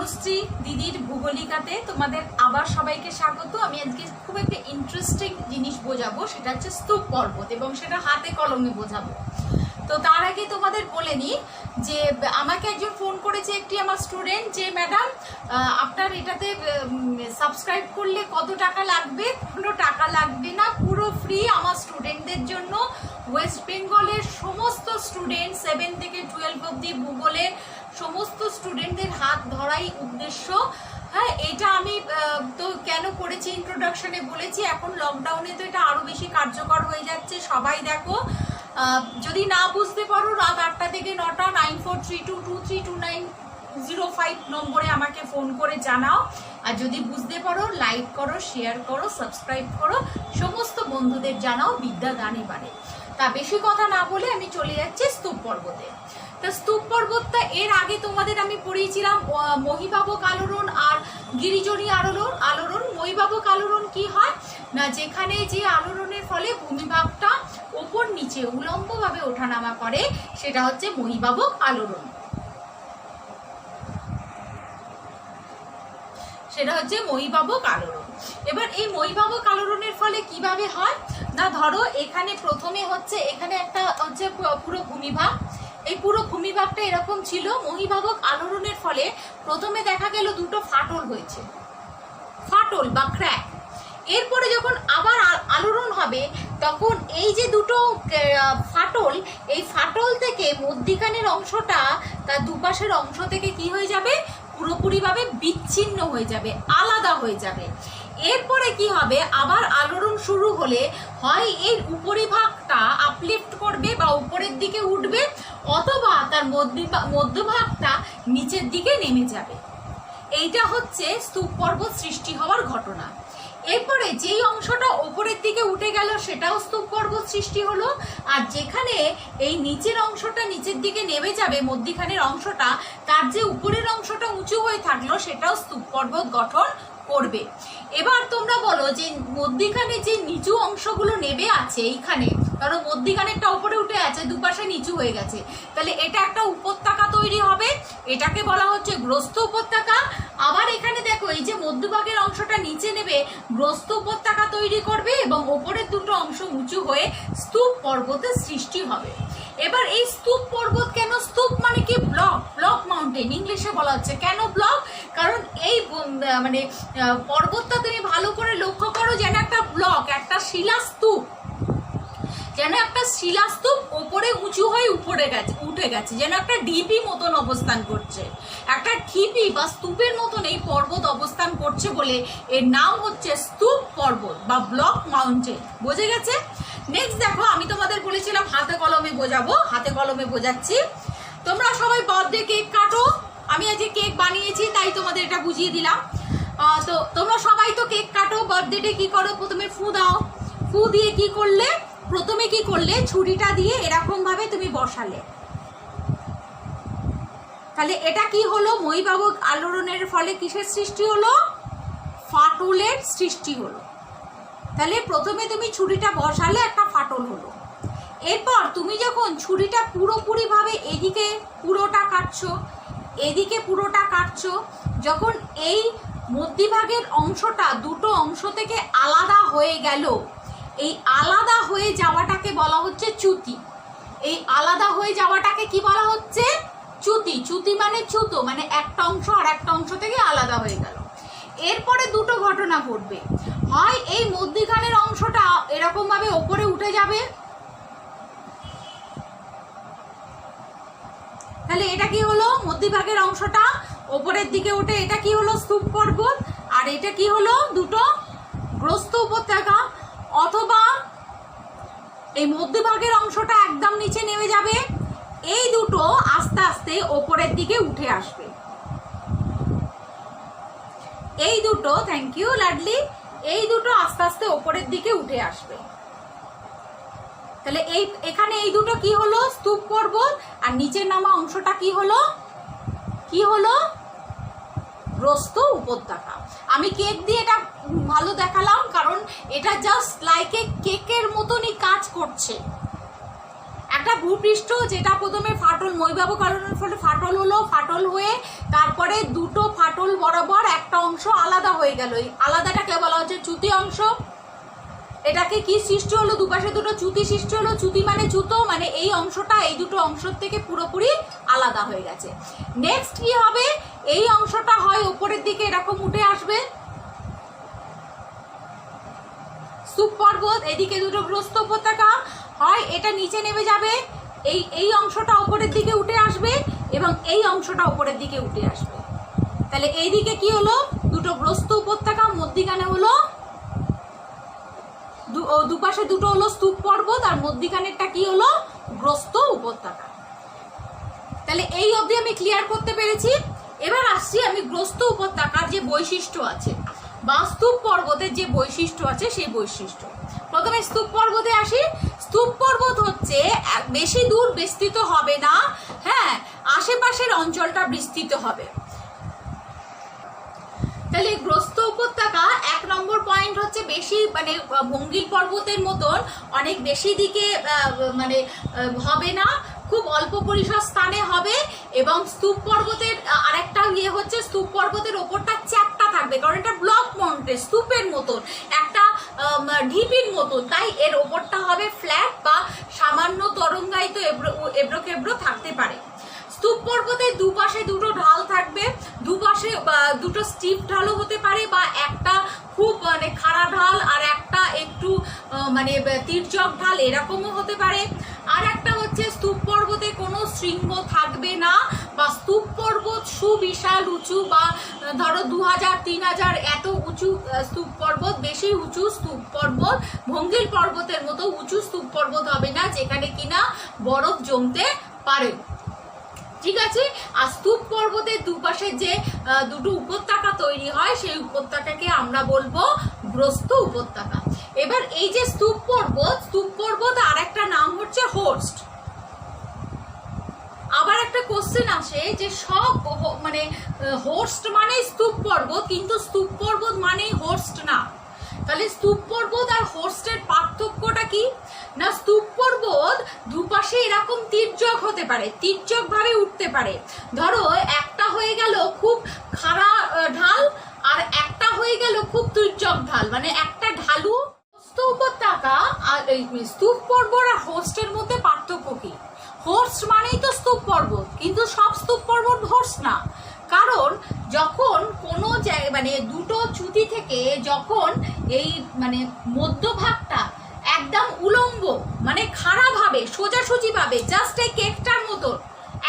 তনুশ্রী দিদির ভূগোলিকাতে তোমাদের আবার সবাইকে স্বাগত। আমি আজকে খুব একটা ইন্টারেস্টিং জিনিস বোঝাবো, সেটা হচ্ছে স্তূপ পর্বত, এবং সেটা হাতে কলমে বোঝাবো। তো তার আগে তোমাদের বলে নিই যে আমাকে একজন ফোন করেছে, একটি আমার স্টুডেন্ট, যে ম্যাডাম আপনার এটাতে সাবস্ক্রাইব করলে কত টাকা লাগবে? কোনো টাকা লাগবে না, পুরো ফ্রি আমার স্টুডেন্টদের জন্য। ওয়েস্ট বেঙ্গলের সমস্ত স্টুডেন্ট 7 থেকে 12 অবধি ভূগোলের সমস্ত স্টুডেন্টদের হাত ধরাই উদ্দেশ্য। হ্যাঁ, এটা আমি তো কেন করেছি ইন্ট্রোডাকশনে বলেছি, এখন লকডাউনে তো এটা আরও বেশি কার্যকর হয়ে যাচ্ছে। সবাই দেখো, যদি না বুঝতে পারো রাত 8টা থেকে 9টা 9432232905 নম্বরে আমাকে ফোন করে জানাও। আর যদি বুঝতে পারো লাইক করো, শেয়ার করো, সাবস্ক্রাইব করো, সমস্ত বন্ধুদের জানাও, বিদ্যা দানে বাড়ে। তা বেশি কথা না বলে আমি চলে যাচ্ছি স্তূপ পর্বতে। তা স্তূপ পর্বতটা এর আগে তোমাদের আমি পড়িয়েছিলাম মহিভাবক আলোড়ন আর গিরিজনী আলোড়ন। মহিভাবক আলোড়ন কি হয় না, যেখানে যে আলোড়নের ফলে ভূমিভাগটা ওপর নিচে উলম্বভাবে ওঠানামা করে, সেটা হচ্ছে মহিভাবক আলোড়ন। সেটা হচ্ছে মহিভাবক আলোড়ন। এবার এই মহিভাবক আলোড়নের ফলে কিভাবে হয় না, ধরো এখানে প্রথমে হচ্ছে এখানে একটা হচ্ছে পুরো ভূমিভাগ। এই পুরো ভূমিভাগটা এরকম ছিল। মহিভাবক আলোড়নের ফলে প্রথমে দেখা গেল দুটো ফাটল হয়েছে, ফাটল বা ক্র্যাক। এরপরে যখন আবার আলোড়ন হবে, তখন এই যে দুটো ফাটল, এই ফাটল থেকে মধ্যিখানের অংশটা তার দুপাশের অংশ থেকে কি হয়ে যাবে, পুরোপুরিভাবে বিচ্ছিন্ন হয়ে যাবে, আলাদা হয়ে যাবে। এরপরে কি হবে, আবার আলোড়ন শুরু হলে হয় এর উপরিভাগটা আপলিফট করবে বা উপরের দিকে উঠবে, অথবা তার মধ্যভাগটা নিচের দিকে নেমে যাবে। এইটা হচ্ছে স্তূপ পর্বত সৃষ্টি হওয়ার ঘটনা। এরপরে যেই অংশটা ওপরের দিকে উঠে গেল সেটাও স্তূপ পর্বত সৃষ্টি হলো, আর যেখানে এই নিচের অংশটা নিচের দিকে নেমে যাবে, মধ্যিখানের অংশটা, তার যে উপরের অংশটা উঁচু হয়ে থাকলো সেটাও স্তূপ পর্বত গঠন করবে। এবার তোমরা বলো যে মধ্যিখানে যে নিচু অংশগুলো নেবে আছে এইখানে, কারণ মধ্যিখানেরটা উপরে উঠে আছে, দুপাশে নিচু হয়ে গেছে, তাহলে এটা একটা উপত্যকা তৈরি হবে, এটাকে বলা হচ্ছে গ্রস্ত উপত্যকা। আবার এখানে দেখো, এই যে মধ্যভাগের অংশটা নিচে নেবে, গ্রস্ত উপত্যকা তৈরি করবে, এবং ওপরের দুটো অংশ উঁচু হয়ে স্তূপ পর্বতের সৃষ্টি হবে। এবার এই স্তূপ পর্বত কেন, স্তূপ মানে কি ব্লক, ব্লক মাউন্টেন ইংলিশে বলা হচ্ছে। কেন ব্লক? কারণ এই মানে পর্বতটা তুমি ভালো করে লক্ষ্য করো, যেন একটা ব্লক, একটা শিলাস্তূপ, যেন একটা শিলাস্তূপ ওপরে উঁচু হয়ে উঠে গেছে, যেন একটা ঢিপি মতন অবস্থান করছে, একটা ঢিপি বা স্তূপের মতন এই পর্বত অবস্থান করছে বলে এর নাম হচ্ছে স্তূপ পর্বত বা ব্লক মাউন্টেন। বোঝা গেছে? নেক্সট দেখো, আমি তোমাদের বলেছিলাম হাতে কলমে বোঝাবো, হাতে কলমে বোঝাচ্ছি। তোমরা সবাই বার্থডে কেক কাটো, আমি আজকে কেক বানিয়েছি তাই তোমাদের এটা বুঝিয়ে দিলাম। তো তোমরা সবাই তো কেক কাটো, বার্থডে কি করো, প্রথমে ফু দাও। ফু দিয়ে কি করলে, প্রথমে কি করলে, ছুরিটা দিয়ে এরকম ভাবে তুমি বসালে, তাহলে এটা কি হলো, মহিভাবক আলোড়নের ফলে কিসের সৃষ্টি হলো, ফাটলের সৃষ্টি হলো। তাহলে প্রথমে তুমি ছুরিটা বসালে, একটা ফাটল হলো। এরপর তুমি যখন ছুরিটা পুরোপুরিভাবে এদিকে পুরোটা কাটছো, এদিকে পুরোটা কাটছো, যখন এই মধ্যভাগের অংশটা দুটো অংশ থেকে আলাদা হয়ে গেল, এই আলাদা হয়ে যাওয়াটাকে বলা হচ্ছে চ্যুতি। এই আলাদা হয়ে যাওয়াটাকে কি বলা হচ্ছে, চ্যুতি। চ্যুতি মানে চ্যুত, মানে একটা অংশ আর একটা অংশ থেকে আলাদা হয়ে গেল। এরপরে দুটো ঘটনা ঘটবে, হয় এই মধ্যিখানের অংশটা এরকম ভাবে ওপরে উঠে যাবে, তাহলে এটা কি হলো, মধ্যভাগের অংশটা ওপরের দিকে উঠে, এটা কি হলো, স্তূপ পর্বত। আর এটা কি হলো, দুটো গ্রস্ত উপত্যকা। অথবা এই মধ্যভাগের অংশটা একদম নিচে নেমে যাবে, এই দুটো আস্তে আস্তে ওপরের দিকে উঠে আসবে। এই দুটো, থ্যাংক ইউ লাডলি, এই দুটো আস্তে আস্তে ওপরের দিকে উঠে আসবে। তাহলে এখানে এই দুটো কি হলো, স্তূপ পর্বত, আর নিচের নামা অংশটা কি হলো, কি হলো, গ্রস্ত উপত্যকা। আমি কেক দিয়ে এটা ভালো দেখালাম, কারণ এটা জাস্ট লাইক এ কেকের মতনই কাজ করছে। একটা ভূপৃষ্ঠ যেটা প্রথমে ফাটল, মহিভাবক আলোড়নের ফলে ফাটল হলো, ফাটল হয়ে তারপরে দুটো ফাটল বরাবর একটা অংশ আলাদা হয়ে গেল, এই আলাদাটাকে বলা হচ্ছে চ্যুতি অংশ। এটাকে কি সৃষ্টি হলো, দুপাশে দুটো চ্যুতি সৃষ্টি হলো। চ্যুতি মানে জুতো, মানে এই অংশটা এই দুটো অংশের থেকে পুরোপুরি আলাদা হয়ে গেছে। নেক্সট কি হবে, এই অংশটা হয় উপরের দিকে এরকম উঠে আসবে স্তূপ পর্বত, এদিকে দুটো গ্রস্ত উপত্যকা, হয় এটা নিচে নেমে যাবে, এই অংশটা উপরের দিকে উঠে আসবে এবং এই অংশটা উপরের দিকে উঠে আসবে। তাহলে এইদিকে কি হলো, দুটো গ্রস্ত উপত্যকা, মধ্যিখানে হলো দুপাশে দুটো হলো স্তূপ পর্বত, আর মধ্যিখানেরটা কি হলো, গ্রস্ত উপত্যকা। তাহলে এই অবধি আমি ক্লিয়ার করতে পেরেছি। এবার আসছি আমি গ্রস্ত উপত্যকার যে বৈশিষ্ট্য আছে বা স্তূপ পর্বতের যে বৈশিষ্ট্য আছে সেই বৈশিষ্ট্য। প্রথমে স্তূপ পর্বতে আসি। স্তূপ পর্বত হচ্ছে বেশি দূর বিস্তৃত হবে না, হ্যাঁ, আশেপাশের অঞ্চলটা বিস্তৃত হবে। তাহলে গ্রস্ত উপত্যকা 1 নম্বর পয়েন্ট হচ্ছে বেশি, মানে ভঙ্গিল পর্বতের মতন অনেক বেশি দিকে মানে হবে না, খুব অল্প পরিসর স্থানে হবে। এবং স্তূপ পর্বতের আরেকটা ইয়ে হচ্ছে, স্তূপ পর্বতের ওপরটা চ্যাপ্টা থাকবে, কারণ এটা ব্লক মাউন্টেন, স্তূপের মতন একটা ঢিপির মতন, তাই এর ওপরটা হবে ফ্ল্যাট বা সামান্য তরঙ্গায়িত এবড়ো খেবড়ো থাকতে পারে। স্তূপ পর্বতের দুপাশে দুটো ঢাল থাকবে, দুপাশে দুটো স্টিপ ঢালও হতে পারে, বা একটা খুব মানে খাড়া ঢাল আর একটা একটু মানে তির্যক ঢাল এরকমও হতে পারে। আর একটা হচ্ছে স্তূপ পর্বতে কোনো শৃঙ্গ থাকবে না, বা স্তূপ পর্বত সুবিশাল উঁচু, বা ধরো 2000-3000 এত উঁচু স্তূপ পর্বত, বেশি উঁচু স্তূপ পর্বত ভঙ্গিল পর্বতের মতো উঁচু স্তূপ পর্বত হবে না, যেখানে কিনা বরফ জমতে পারে। ঠিক আছে। আর স্তূপ পর্বতের দুপাশে যে দুটো উপত্যকা তৈরি হয় সেই উপত্যকাকে আমরা বলবো গ্রস্ত উপত্যকা। এবার এই যে স্তূপ পর্বত আর একটা নাম হচ্ছে হোর্স্ট। আবার একটা কোশ্চেন আসে যে সব মানে হোর্স্ট মানে স্তূপ পর্বত, কিন্তু স্তূপ পর্বত মানেই হোর্স্ট না। তাহলে স্তূপ পর্বত আর হোর্স্টের পার্থক্যটা কি না, স্তূপ পর্বত দুপাশে এরকম তির্যক হতে পারে, তির্যক ভাবে উঠতে পারে। ধরো একটা হয়ে গেল খুব খাড়া ঢাল আর একটা হয়ে গেল খুব তির্যক ঢাল, মানে একটা ঢালু। উপত্যকা আর স্তূপ পর্বত আর হোর্স্টের মধ্যে পার্থক্য কি? হোর্স্ট মানেই তো স্তূপ পর্বত, কিন্তু সব স্তূপ পর্বত হোর্স্ট না। কারণ যখন কোনো জায়গায় মানে দুটো চ্যুতি থেকে যখন এই মানে মধ্যভাগটা একদম উলম্ব মানে খাড়া ভাবে সোজাসুজি ভাবে, জাস্ট এই কেকটার মতো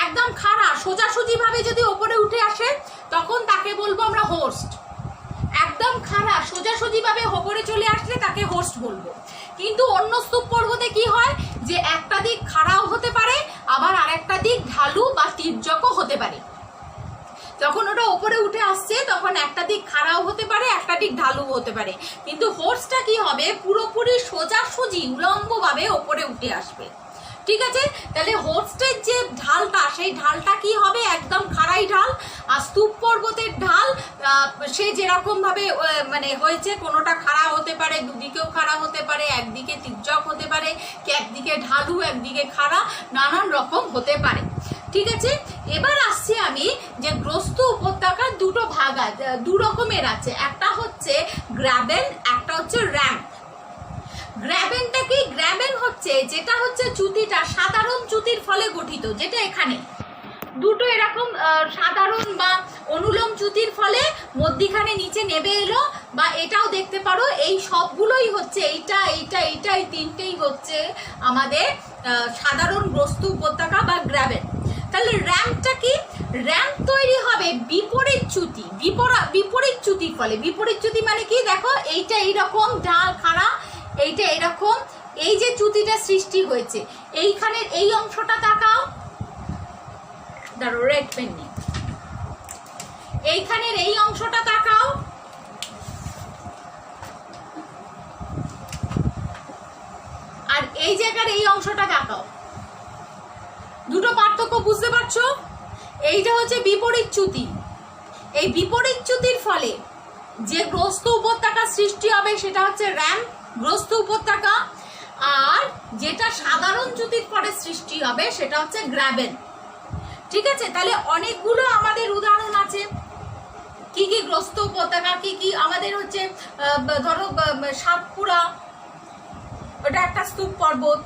একদম খাড়া সোজাসুজি ভাবে যদি ওপরে উঠে আসে, তখন তাকে বলবো আমরা হোর্স্ট। একদম খাড়া সোজাসুজি ভাবে ওপরে চলে আসলে তাকে হোর্স্ট বলবো। কিন্তু অন্য স্তূপ পর্বতে কি হয় যে একটা দিক খাড়াও হতে পারে, আবার আরেকটা দিক ঢালু বা তির্যকও হতে পারে। যখন ওটা ওপরে উঠে আসছে তখন একটা দিক খাড়াও হতে পারে, একটা দিক ঢালু হতে পারে। কিন্তু হোর্সটা কি হবে, পুরোপুরি সোজাসুজি উলম্বভাবে ওপরে উঠে আসবে। ঠিক আছে। তাহলে হোর্সের যে ঢালটা সেই ঢালটা কি হবে, একদম খাড়াই ঢাল। আর স্তূপ পর্বতের ঢাল সে যেরকম ভাবে মানে হয়েছে, কোনোটা খাড়া হতে পারে, দুদিকেও খাড়া হতে পারে, একদিকে তির্যক হতে পারে, একদিকে ঢালু একদিকে খাড়া, নানান রকম হতে পারে। ঠিক আছে। এবার আসছি আমি যে গ্রস্ত উপত্যকার দুটো ভাগ আছে, দু রকমের আছে। একটা হচ্ছে গ্র্যাবেন, একটা হচ্ছে র্যাম্প। গ্র্যাবেনটা কি? গ্র্যাবেন হচ্ছে যেটা হচ্ছে চ্যুতিটা সাধারণ চ্যুতির ফলে গঠিত, যেটা এখানে দুটো এরকম সাধারণ বা অনুলোম চ্যুতির ফলে মধ্যিখানে নিচে নেমে এলো, বা এটাও দেখতে পারো এই সবগুলোই হচ্ছে এইটা এইটা এইটা এই তিনটেই হচ্ছে আমাদের সাধারণ গ্রস্ত উপত্যকা বা গ্র্যাবেন। তাহলে র্যাম্পটা কি? র্যাম্প তৈরি হবে বিপরীত চ্যুতি, বিপরীত চ্যুতির ফলে। বিপরীত চ্যুতি মানে কি? দেখো এইটা এইরকম ঢাল খাড়া, এইটা এরকম, এই যে চ্যুতিটা সৃষ্টি হয়েছে এইখানের এই অংশটা তাকাও, ধরো রেড পেন নিয়ে, এইখানের এই অংশটা তাকাও, আর এই জায়গার এই অংশটা তাকাও। দুটো পার্থক্য বুঝতে পারছো? এইটা হচ্ছে বিপরীত চ্যুতি। এই বিপরীত চ্যুতির ফলে যে গ্রস্ত উপত্যকা সৃষ্টি হবে সেটা হচ্ছে র্যাম্প গ্রস্ত উপত্যকা, আর যেটা সাধারণ চ্যুতির ফলে সৃষ্টি হবে সেটা হচ্ছে গ্র্যাবেন। ঠিক আছে। তাহলে অনেকগুলো আমাদের উদাহরণ আছে। কি কি কি কি আমাদের হচ্ছে ধরো সাতপুরা, ওটা একটা স্তূপ পর্বত,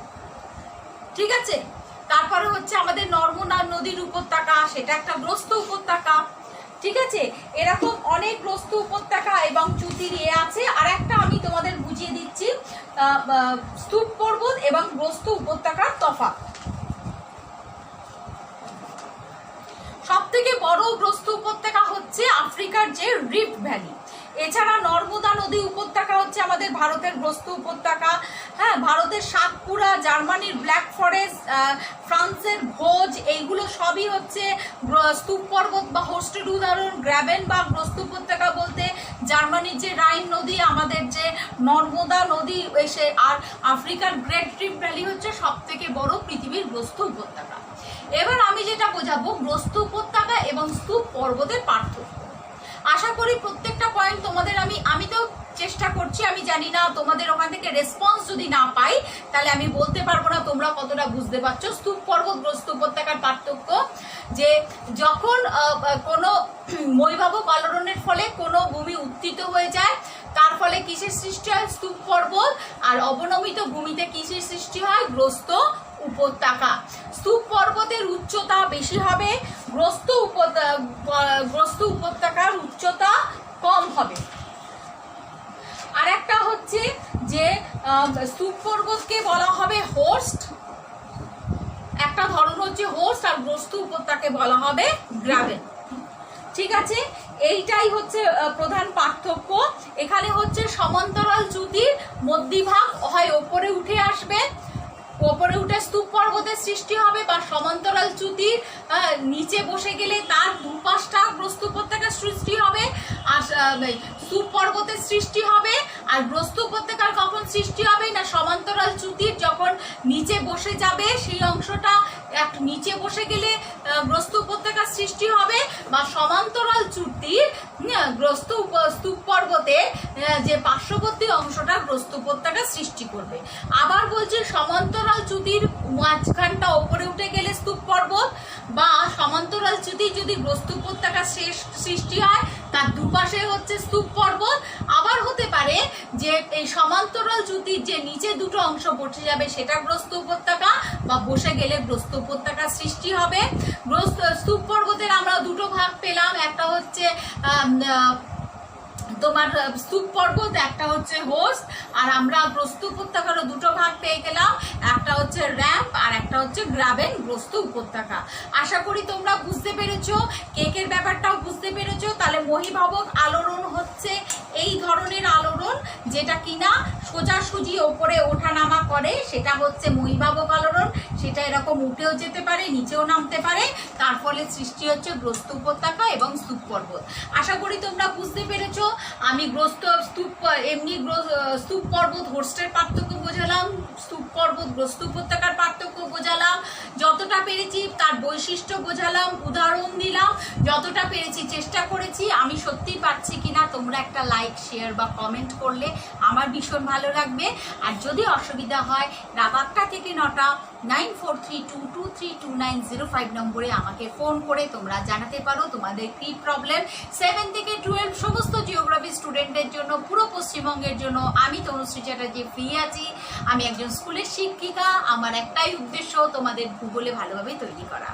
ঠিক আছে। তারপরে হচ্ছে আমাদের নর্মদা নদীর উপত্যকা, সেটা একটা গ্রস্ত উপত্যকা, ঠিক আছে। এরকম অনেক গ্রস্ত উপত্যকা এবং চ্যুতির আছে। আর একটা আমি তোমাদের বুঝিয়ে দিচ্ছি স্তূপ পর্বত এবং গ্রস্ত উপত্যকার তফাৎ। সব থেকে বড় গ্রস্ত উপত্যকা হচ্ছে আফ্রিকার যে রিফট ভ্যালি। এছাড়া নর্মদা নদী উপত্যকা হচ্ছে আমাদের ভারতের গ্রস্ত উপত্যকা। হ্যাঁ, ভারতের সাতপুরা, জার্মানির ব্ল্যাক ফরেস্ট, ফ্রান্সের ভোজ, এইগুলো সবই হচ্ছে স্তূপ পর্বত বা হোস্টেড উদাহরণ। গ্র্যাবেন বা গ্রস্ত উপত্যকা বলতে জার্মানির যে রাইন নদী, আমাদের যে নর্মদা নদী এসে, আর আফ্রিকার গ্রেট রিফট ভ্যালি হচ্ছে সব থেকে বড় পৃথিবীর গ্রস্ত উপত্যকা। এবার আমি যেটা বোঝাবো গ্রস্ত উপত্যকা এবং স্তূপ পর্বতের পার্থক্য। আশা করি প্রত্যেকটা পয়েন্ট তোমাদের আমি তো চেষ্টা করছি, আমি জানি না তোমাদের ওখান থেকে রেসপন্স যদি না পাই তাহলে আমি বলতে পারবো না তোমরা কতটা বুঝতে পারছো। স্তূপ পর্বত গ্রস্ত উপত্যকার পার্থক্য যে যখন কোনো মৈভাবক আলোড়নের ফলে কোনো ভূমি উত্থিত হয়ে যায়, তার ফলে কিসের সৃষ্টি হয়? স্তূপ পর্বত। আর অবনমিত ভূমিতে কিসের সৃষ্টি হয়? গ্রস্ত উপত্যকা। স্তূপ পর্বতের উচ্চতা বেশি হবে, গ্রস্ত উপত্যকার উচ্চতা কম হবে। আর একটা হচ্ছে যে স্তূপ পর্বতকে বলা হবে হোস্ট, একটা ধরন হচ্ছে হোস্ট, আর গ্রস্ত উপত্যকাকে বলা হবে গ্রাবেন, ঠিক আছে। এইটাই হচ্ছে প্রধান পার্থক্য। এখানে হচ্ছে সমান্তরাল চ্যুতির মধ্যভাগ হয় ওপরে উঠে আসবে, ওপরে উঠে স্তূপ পর্বতের সৃষ্টি হবে, বা সমান্তরাল চ্যুতির নিচে বসে গেলে তার দুপাশটা গ্রস্ত উপত্যকার সৃষ্টি হবে, আর স্তূপ পর্বতের সৃষ্টি হবে। আর গ্রস্ত উপত্যকার কখন সৃষ্টি হবে না? সমান্তরাল চ্যুতির যখন নিচে বসে যাবে, সেই অংশটা একটু নিচে বসে গেলে গ্রস্ত উপত্যকার সৃষ্টি হবে, বা সমান্তরাল চ্যুতির স্তূপ পর্বতের যে পার্শ্ববর্তী অংশটা গ্রস্ত উপত্যকার সৃষ্টি করবে। আবার বলছি, সমান্তরাল চ্যুতির মাঝখানটা ওপরে উঠে গেলে স্তূপ পর্বত, বা সমান্তরাল চ্যুতি যদি গ্রস্ত উপত্যকার সৃষ্টি হয় তার দুপাশে হচ্ছে স্তূপ পর্বত। আবার হতে পারে যে এই সমান্তরাল চ্যুতির যে নিচে দুটো অংশ বসে যাবে সেটা গ্রস্ত উপত্যকা, বা বসে গেলে গ্রস্ত উপত্যকার সৃষ্টি হবে। স্তূপ পর্বতের আমরা দুটো ভাগ পেলাম, একটা হচ্ছে তোমার স্তূপ পর্বত, একটা হচ্ছে হোস্ট। আর আমরা গ্রস্ত উপত্যকারও দুটো ভাগ পেয়ে গেলাম, একটা হচ্ছে র্যাম্প আর একটা হচ্ছে গ্রাবেন গ্রস্ত উপত্যকা। আশা করি তোমরা বুঝতে পেরেছো, কেকের ব্যাপারটাও বুঝতে পেরেছো। তাহলে মহীভাবক আলোড়ন হচ্ছে এই ধরনের আলোড়ন যেটা কিনা সোজাসুজি ওপরে ওঠানামা করে, সেটা হচ্ছে মহীভাবক আলোড়ন। সেটা এরকম উঠেও যেতে পারে, নিচেও নামতে পারে, তার ফলে সৃষ্টি হচ্ছে গ্রস্ত উপত্যকা এবং স্তূপ পর্বত। আশা করি তোমরা বুঝতে পেরেছো। আমি স্তূপ পর্বত হোস্টের পার্থক্য বোঝালাম, স্তূপ পর্বত গ্রস্ত উপত্যকার পার্থক্য বোঝালাম, যতটা পেরেছি তার বৈশিষ্ট্য বোঝালাম, উদাহরণ দিলাম, যতটা পেরেছি চেষ্টা করেছি। আমি সত্যি পারছি কিনা তোমরা একটা লাইক, শেয়ার বা কমেন্ট করলে আমার ভীষণ ভালো লাগবে। আর যদি অসুবিধা হয় রাত 8টা থেকে 9টা 9432232905 নম্বরে আমাকে ফোন করে তোমরা জানাতে পারো তোমাদের কি প্রবলেম। 7 থেকে 12 সমস্ত জিওগ্রাফি স্টুডেন্টদের জন্য, পুরো পশ্চিমবঙ্গের জন্য আমি তনুশ্রী চ্যাটার্জি ফ্রি আছি। আমি একজন স্কুলের শিক্ষিকা, আমার একটাই উদ্দেশ্য তোমাদের ভূগোলে ভালোভাবে তৈরি করা।